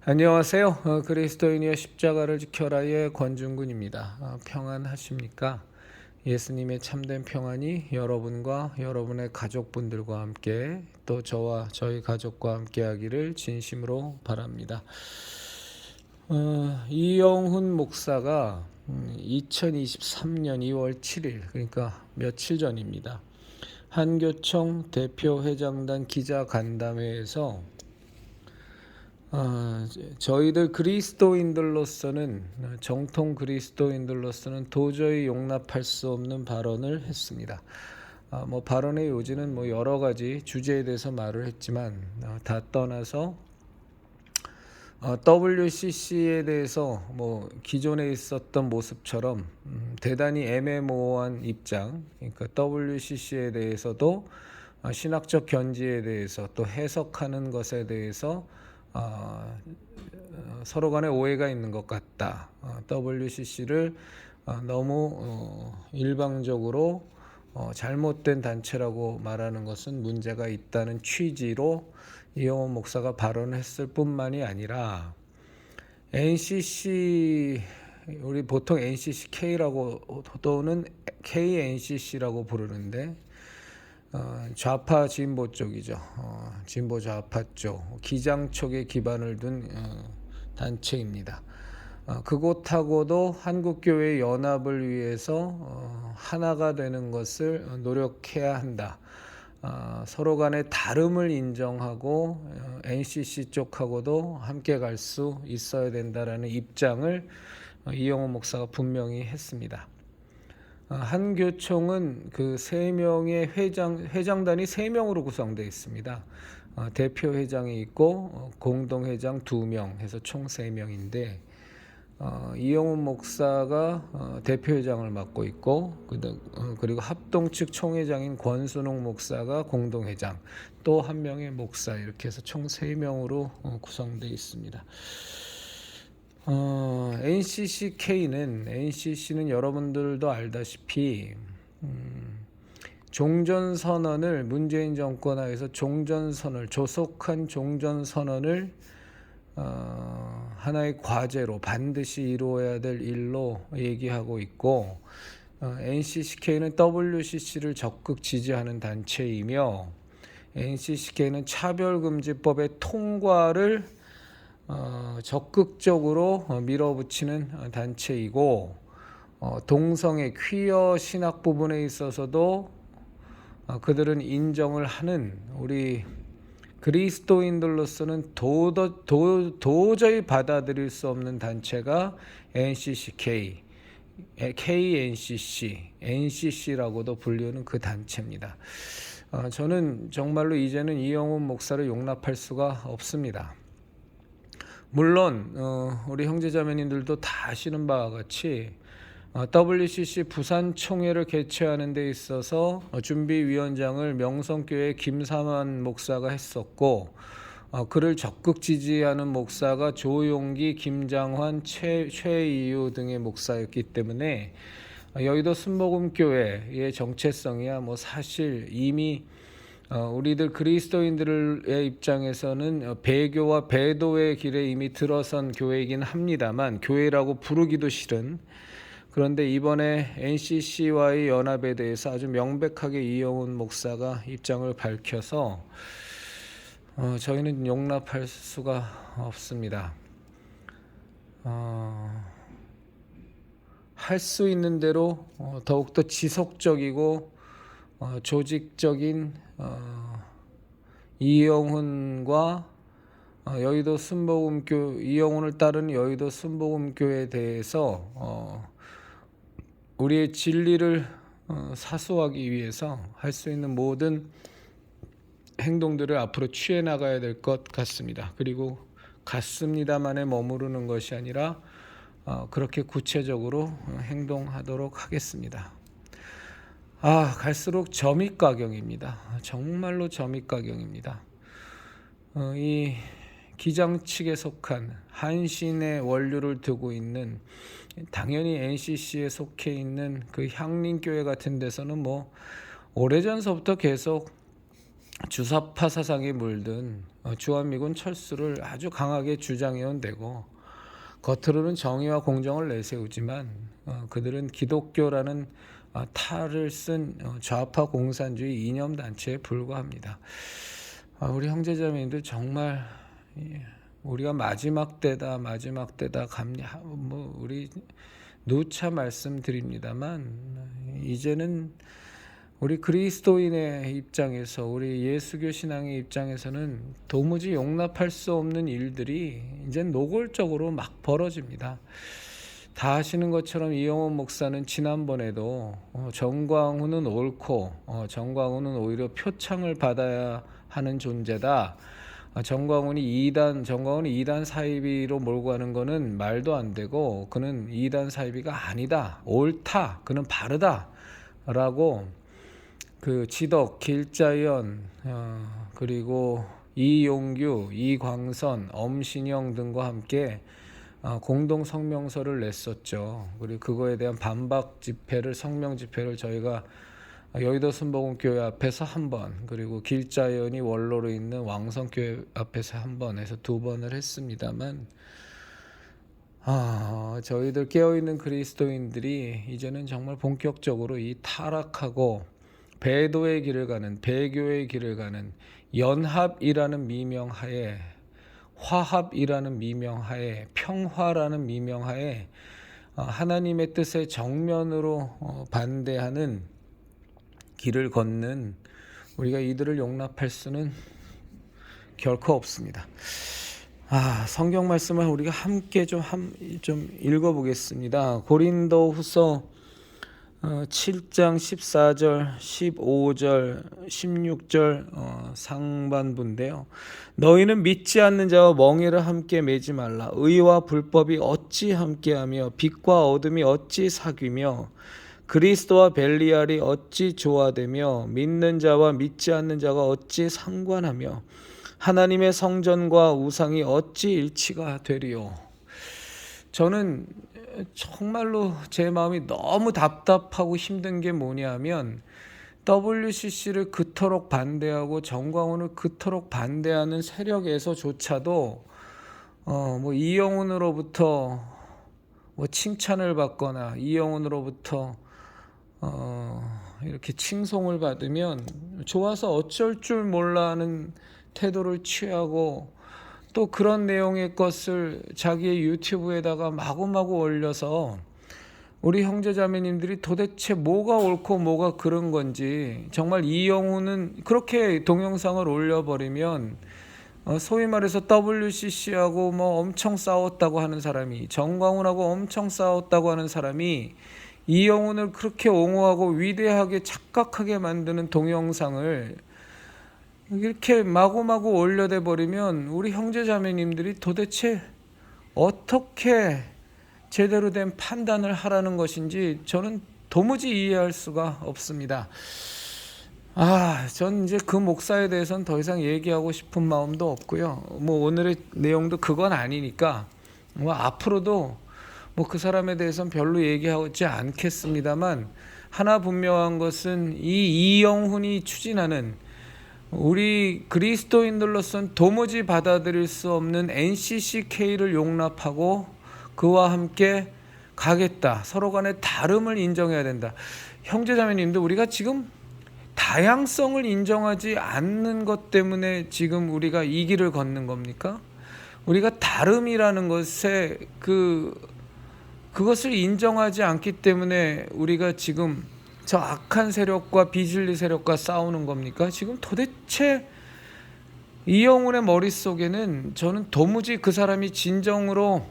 안녕하세요. 그리스도인이여 십자가를 지켜라의 권중근입니다. 평안하십니까? 예수님의 참된 평안이 여러분과 여러분의 가족분들과 함께 또 저와 저희 가족과 함께 하기를 진심으로 바랍니다. 이영훈 목사가 2023년 2월 7일 그러니까 며칠 전입니다. 한교총 대표회장단 기자간담회에서 저희들 그리스도인들로서는 정통 그리스도인들로서는 도저히 용납할 수 없는 발언을 했습니다. 발언의 요지는 여러 가지 주제에 대해서 말을 했지만 다 떠나서 WCC에 대해서 기존에 있었던 모습처럼 대단히 애매모호한 입장, 그러니까 WCC에 대해서도 신학적 견지에 대해서 또 해석하는 것에 대해서 서로 간에 오해가 있는 것 같다. WCC를 너무 일방적으로 잘못된 단체라고 말하는 것은 문제가 있다는 취지로 이영훈 목사가 발언했을 뿐만이 아니라 NCC 우리 보통 NCCK라고 또는 KNCC라고 부르는데 좌파 진보 쪽이죠. 진보 좌파 쪽 기장촉에 기반을 둔 단체입니다. 그곳하고도 한국교회 연합을 위해서 하나가 되는 것을 노력해야 한다. 서로 간의 다름을 인정하고 NCC 쪽하고도 함께 갈 수 있어야 된다라는 입장을 이영훈 목사가 분명히 했습니다. 한교총은 그 세 명의 회장단이 3명으로 구성되어 있습니다. 대표 회장이 있고 공동회장 2명 해서 총 3명인데 이영훈 목사가 대표회장을 맡고 있고 그리고 합동 측 총회장인 권순홍 목사가 공동회장 또 한 명의 목사 이렇게 해서 총 3명으로 구성되어 있습니다. NCC는 여러분들도 알다시피 종전선언을 문재인 정권 하에서 조속한 종전선언을 하나의 과제로 반드시 이루어야 될 일로 얘기하고 있고 NCCK는 WCC를 적극 지지하는 단체이며 NCCK는 차별금지법의 통과를 적극적으로 밀어붙이는 단체이고 동성애 퀴어 신학 부분에 있어서도 그들은 인정을 하는 우리 그리스도인들로서는 도저히 받아들일 수 없는 단체가 NCCK, KNCC, NCC라고도 불리는 그 단체입니다. 저는 정말로 이제는 이영훈 목사를 용납할 수가 없습니다. 물론 우리 형제자매님들도 다 아시는 바와 같이 WCC 부산 총회를 개최하는 데 있어서 준비위원장을 명성교회 김삼환 목사가 했었고 그를 적극 지지하는 목사가 조용기, 김장환, 최이유 등의 목사였기 때문에 여의도 순복음교회의 정체성이야 사실 이미 우리들 그리스도인들의 입장에서는 배교와 배도의 길에 이미 들어선 교회이긴 합니다만 교회라고 부르기도 싫은 그런데 이번에 NCC와의 연합에 대해서 아주 명백하게 이영훈 목사가 입장을 밝혀서 저희는 용납할 수가 없습니다. 할 수 있는 대로 더욱더 지속적이고 조직적인 이영훈과 여의도 이영훈을 따른 여의도 순복음교회에 대해서 우리의 진리를 사수하기 위해서 할 수 있는 모든 행동들을 앞으로 취해 나가야 될 것 같습니다. 그리고 같습니다만에 머무르는 것이 아니라 그렇게 구체적으로 행동하도록 하겠습니다. 갈수록 점입가경입니다. 정말로 점입가경입니다. 이 기장 측에 속한 한신의 원류를 두고 있는 당연히 NCC에 속해 있는 그 향림교회 같은 데서는 오래전서부터 계속 주사파 사상에 물든 주한미군 철수를 아주 강하게 주장해온 데고, 겉으로는 정의와 공정을 내세우지만 그들은 기독교라는 탈을 쓴 좌파 공산주의 이념단체에 불과합니다. 우리 형제자매님들 정말 우리가 마지막 때다 우리 누차 말씀드립니다만, 이제는 우리 그리스도인의 입장에서, 우리 예수교 신앙의 입장에서는 도무지 용납할 수 없는 일들이 이제 노골적으로 막 벌어집니다. 다 아시는 것처럼 이영호 목사는 지난번에도 정광훈은 옳고 정광훈은 오히려 표창을 받아야 하는 존재다. 정광훈이 2단 사이비로 몰고 가는 거는 말도 안 되고, 그는 2단 사이비가 아니다. 옳다. 그는 바르다. 라고 그 지덕, 길자연, 그리고 이용규, 이광선, 엄신영 등과 함께 공동 성명서를 냈었죠. 그리고 그거에 대한 반박 집회를, 성명 집회를 저희가 여의도 순복음교회 앞에서 한 번, 그리고 길자연이 원로로 있는 왕성교회 앞에서 한 번 해서 2번을 했습니다만, 저희들 깨어있는 그리스도인들이 이제는 정말 본격적으로 이 타락하고 배도의 길을 가는, 배교의 길을 가는, 연합이라는 미명하에, 화합이라는 미명하에, 평화라는 미명하에 하나님의 뜻에 정면으로 반대하는 길을 걷는, 우리가 이들을 용납할 수는 결코 없습니다. 성경 말씀을 우리가 함께 좀 읽어보겠습니다. 고린도후서 7장 14절, 15절, 16절 상반부인데요. 너희는 믿지 않는 자와 멍에를 함께 매지 말라. 의와 불법이 어찌 함께하며 빛과 어둠이 어찌 사귀며 그리스도와 벨리알이 어찌 조화되며 믿는 자와 믿지 않는 자가 어찌 상관하며 하나님의 성전과 우상이 어찌 일치가 되리요. 저는 정말로 제 마음이 너무 답답하고 힘든 게 뭐냐면, WCC를 그토록 반대하고 정광훈을 그토록 반대하는 세력에서조차도 이영훈으로부터 칭찬을 받거나 이영훈으로부터 이렇게 칭송을 받으면 좋아서 어쩔 줄 몰라 하는 태도를 취하고, 또 그런 내용의 것을 자기의 유튜브에다가 마구마구 올려서 우리 형제자매님들이 도대체 뭐가 옳고 뭐가 그른 건지, 정말 이영훈은 그렇게 동영상을 올려버리면 소위 말해서 WCC하고 엄청 싸웠다고 하는 사람이, 정광훈하고 엄청 싸웠다고 하는 사람이 이영훈을 그렇게 옹호하고 위대하게 착각하게 만드는 동영상을 이렇게 마구마구 올려대 버리면 우리 형제자매님들이 도대체 어떻게 제대로 된 판단을 하라는 것인지 저는 도무지 이해할 수가 없습니다. 전 이제 그 목사에 대해서는 더 이상 얘기하고 싶은 마음도 없고요. 오늘의 내용도 그건 아니니까 앞으로도 그 사람에 대해서는 별로 얘기하지 않겠습니다만, 하나 분명한 것은 이 이영훈이 추진하는, 우리 그리스도인들로서는 도무지 받아들일 수 없는 NCCK를 용납하고 그와 함께 가겠다. 서로 간의 다름을 인정해야 된다. 형제자매님들, 우리가 지금 다양성을 인정하지 않는 것 때문에 지금 우리가 이 길을 걷는 겁니까? 우리가 다름이라는 것에 그것을 인정하지 않기 때문에 우리가 지금 저 악한 세력과 비진리 세력과 싸우는 겁니까? 지금 도대체 이영훈의 머릿속에는 저는 도무지 그 사람이 진정으로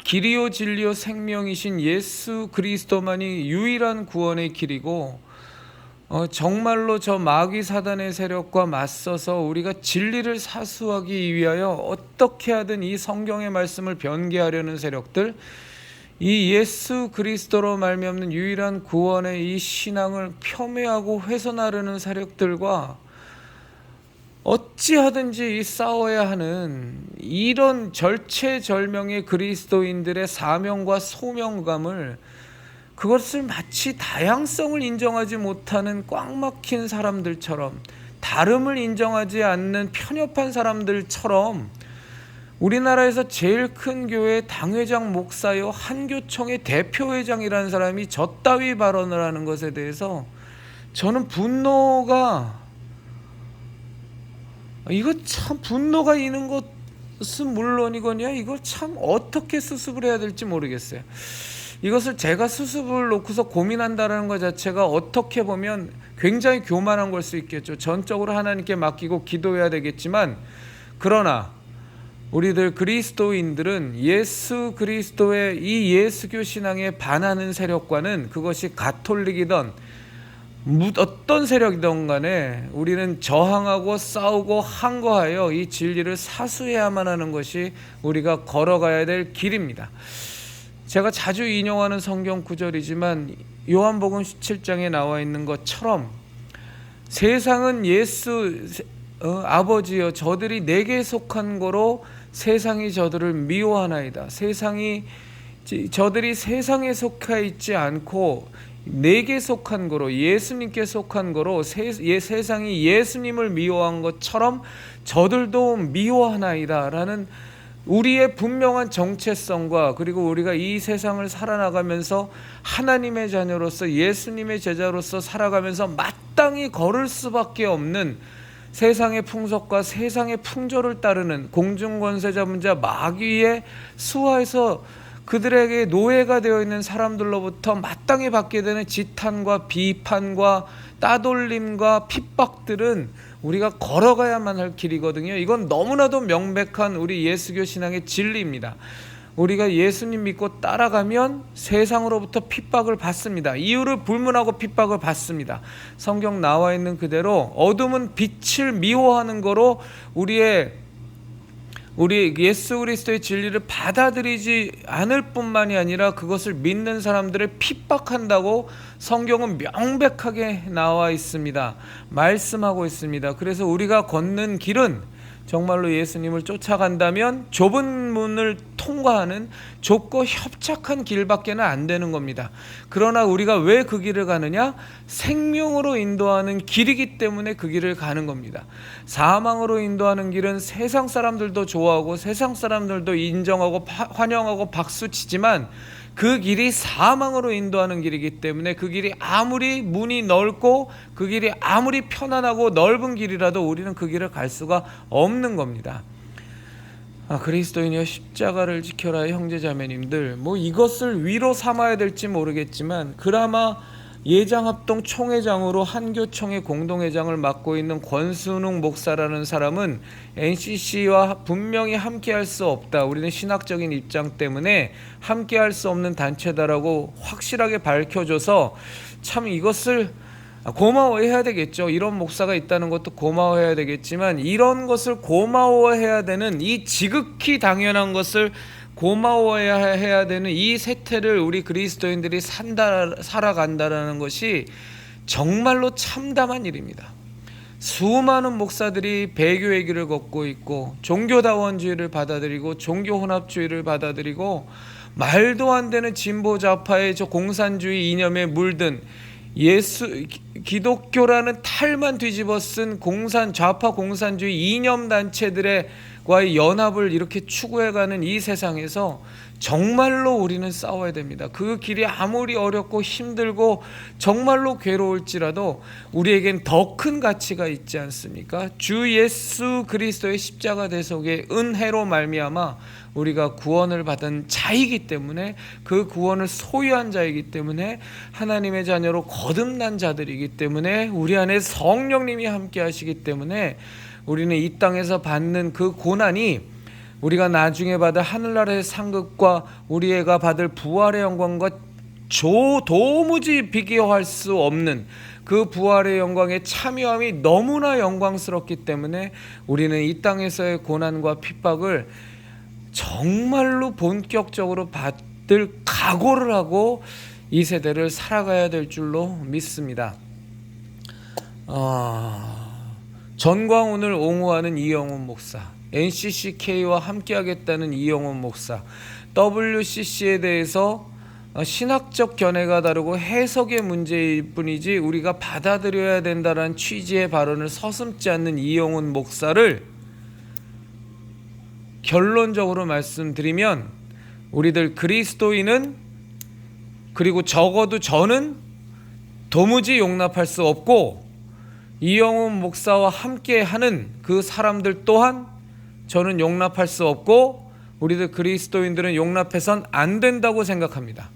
길이요 진리요 생명이신 예수 그리스도만이 유일한 구원의 길이고, 정말로 저 마귀 사단의 세력과 맞서서 우리가 진리를 사수하기 위하여 어떻게 하든 이 성경의 말씀을 변개하려는 세력들, 이 예수 그리스도로 말미암는 유일한 구원의 이 신앙을 폄훼하고 훼손하려는 세력들과 어찌하든지 싸워야 하는 이런 절체절명의 그리스도인들의 사명과 소명감을, 그것을 마치 다양성을 인정하지 못하는 꽉 막힌 사람들처럼, 다름을 인정하지 않는 편협한 사람들처럼 우리나라에서 제일 큰 교회 당회장 목사요 한교총의 대표회장이라는 사람이 저따위 발언을 하는 것에 대해서 저는 분노가 있는 것은 물론이거니와 이걸 참 어떻게 수습을 해야 될지 모르겠어요. 이것을 제가 수습을 놓고서 고민한다는 것 자체가 어떻게 보면 굉장히 교만한 걸 수 있겠죠. 전적으로 하나님께 맡기고 기도해야 되겠지만, 그러나 우리들 그리스도인들은 예수 그리스도의 이 예수교 신앙에 반하는 세력과는, 그것이 가톨릭이든 어떤 세력이든 간에 우리는 저항하고 싸우고 항거하여 이 진리를 사수해야만 하는 것이 우리가 걸어가야 될 길입니다. 제가 자주 인용하는 성경 구절이지만 요한복음 17장에 나와 있는 것처럼 세상은 아버지여 저들이 내게 속한 거로 세상이 저들을 미워하나이다. 저들이 세상에 속해 있지 않고 내게 속한 거로, 예수님께 속한 거로 세상이 예수님을 미워한 것처럼 저들도 미워하나이다 라는 우리의 분명한 정체성과, 그리고 우리가 이 세상을 살아나가면서 하나님의 자녀로서 예수님의 제자로서 살아가면서 마땅히 걸을 수밖에 없는 세상의 풍속과 세상의 풍조를 따르는 공중권세자 자 마귀의 수하에서 그들에게 노예가 되어 있는 사람들로부터 마땅히 받게 되는 지탄과 비판과 따돌림과 핍박들은 우리가 걸어가야만 할 길이거든요. 이건 너무나도 명백한 우리 예수교 신앙의 진리입니다. 우리가 예수님 믿고 따라가면 세상으로부터 pit박을 받습니다. 이유를 불문하고 핍박을 받습니다. 성경 나와 있는 그대로 어둠은 빛을 미워하는 거로 우리 예수 그리스도의 진리를 받아들이지 않을 뿐만이 아니라 그것을 믿는 사람들을 핍박한다고 성경은 명백하게 나와 있습니다. 말씀하고 있습니다. 그래서 우리가 걷는 길은 정말로 예수님을 쫓아간다면 좁은 문을 통과하는 좁고 협착한 길밖에는 안 되는 겁니다. 그러나 우리가 왜 그 길을 가느냐? 생명으로 인도하는 길이기 때문에 그 길을 가는 겁니다. 사망으로 인도하는 길은 세상 사람들도 좋아하고 세상 사람들도 인정하고 환영하고 박수치지만 그 길이 사망으로 인도하는 길이기 때문에 그 길이 아무리 문이 넓고 그 길이 아무리 편안하고 넓은 길이라도 우리는 그 길을 갈 수가 없는 겁니다. 그리스도인이여 십자가를 지켜라 형제자매님들, 이것을 위로 삼아야 될지 모르겠지만 그나마 예장합동 총회장으로 한교총의 공동회장을 맡고 있는 권순웅 목사라는 사람은 NCC와 분명히 함께할 수 없다, 우리는 신학적인 입장 때문에 함께할 수 없는 단체다라고 확실하게 밝혀줘서 참 이것을 고마워해야 되겠죠. 이런 목사가 있다는 것도 고마워해야 되겠지만 이런 것을 고마워해야 되는, 이 지극히 당연한 것을 고마워해야 되는 이 세태를 우리 그리스도인들이 살아간다는 것이 정말로 참담한 일입니다. 수많은 목사들이 배교의 길을 걷고 있고 종교다원주의를 받아들이고 종교혼합주의를 받아들이고 말도 안 되는 진보좌파의 저 공산주의 이념에 물든 기독교라는 탈만 뒤집어 쓴 좌파 공산주의 이념단체들과의 연합을 이렇게 추구해가는 이 세상에서 정말로 우리는 싸워야 됩니다. 그 길이 아무리 어렵고 힘들고 정말로 괴로울지라도 우리에겐 더 큰 가치가 있지 않습니까? 주 예수 그리스도의 십자가 대속의 은혜로 말미암아 우리가 구원을 받은 자이기 때문에, 그 구원을 소유한 자이기 때문에, 하나님의 자녀로 거듭난 자들이기 때문에, 우리 안에 성령님이 함께 하시기 때문에 우리는 이 땅에서 받는 그 고난이 우리가 나중에 받을 하늘나라의 상급과 우리가 받을 부활의 영광과 도무지 비교할 수 없는 그 부활의 영광에 참여함이 너무나 영광스럽기 때문에 우리는 이 땅에서의 고난과 핍박을 정말로 본격적으로 받을 각오를 하고 이 세대를 살아가야 될 줄로 믿습니다. 전광훈을 옹호하는 이영훈 목사, NCCK와 함께하겠다는 이영훈 목사, WCC에 대해서 신학적 견해가 다르고 해석의 문제일 뿐이지 우리가 받아들여야 된다는 취지의 발언을 서슴지 않는 이영훈 목사를 결론적으로 말씀드리면, 우리들 그리스도인은, 그리고 적어도 저는 도무지 용납할 수 없고, 이영훈 목사와 함께하는 그 사람들 또한 저는 용납할 수 없고, 우리들 그리스도인들은 용납해선 안 된다고 생각합니다.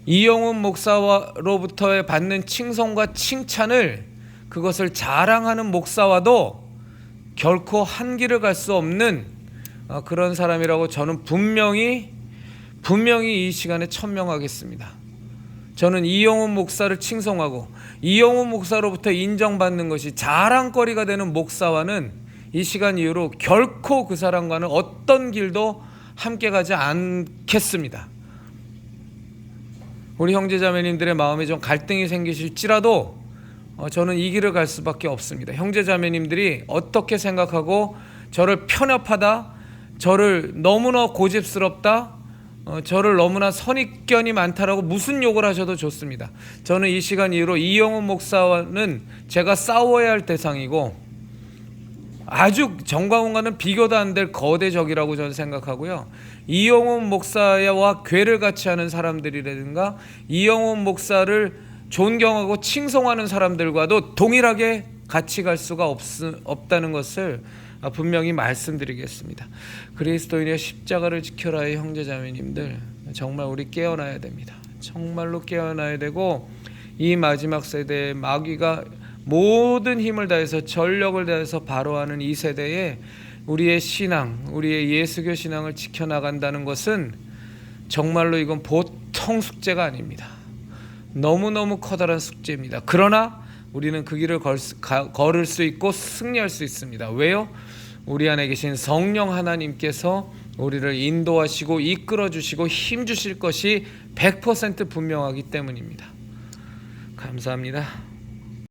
이영훈 목사로부터 받는 칭송과 칭찬을, 그것을 자랑하는 목사와도 결코 한 길을 갈 수 없는 그런 사람이라고 저는 분명히 이 시간에 천명하겠습니다. 저는 이영훈 목사를 칭송하고 이영훈 목사로부터 인정받는 것이 자랑거리가 되는 목사와는 이 시간 이후로 결코 그 사람과는 어떤 길도 함께 가지 않겠습니다. 우리 형제자매님들의 마음에 좀 갈등이 생기실지라도 저는 이 길을 갈 수밖에 없습니다. 형제자매님들이 어떻게 생각하고 저를 편협하다, 저를 너무나 고집스럽다, 저를 너무나 선입견이 많다라고 무슨 욕을 하셔도 좋습니다. 저는 이 시간 이후로 이영훈 목사와는 제가 싸워야 할 대상이고, 아주 정광훈과는 비교도 안 될 거대 적이라고 저는 생각하고요. 이영훈 목사와 궤를 같이 하는 사람들이라든가 이영훈 목사를 존경하고 칭송하는 사람들과도 동일하게 같이 갈 수가 없다는 것을 분명히 말씀드리겠습니다. 그리스도인의 십자가를 지켜라의 형제자매님들, 정말 우리 깨어나야 됩니다. 정말로 깨어나야 되고, 이 마지막 세대에 마귀가 모든 힘을 다해서 전력을 다해서 바로하는 이 세대에 우리의 신앙, 우리의 예수교 신앙을 지켜나간다는 것은 정말로 이건 보통 숙제가 아닙니다. 너무너무 커다란 숙제입니다. 그러나 우리는 그 길을 걸을 수 있고 승리할 수 있습니다. 왜요? 우리 안에 계신 성령 하나님께서 우리를 인도하시고 이끌어 주시고 힘 주실 것이 100% 분명하기 때문입니다. 감사합니다.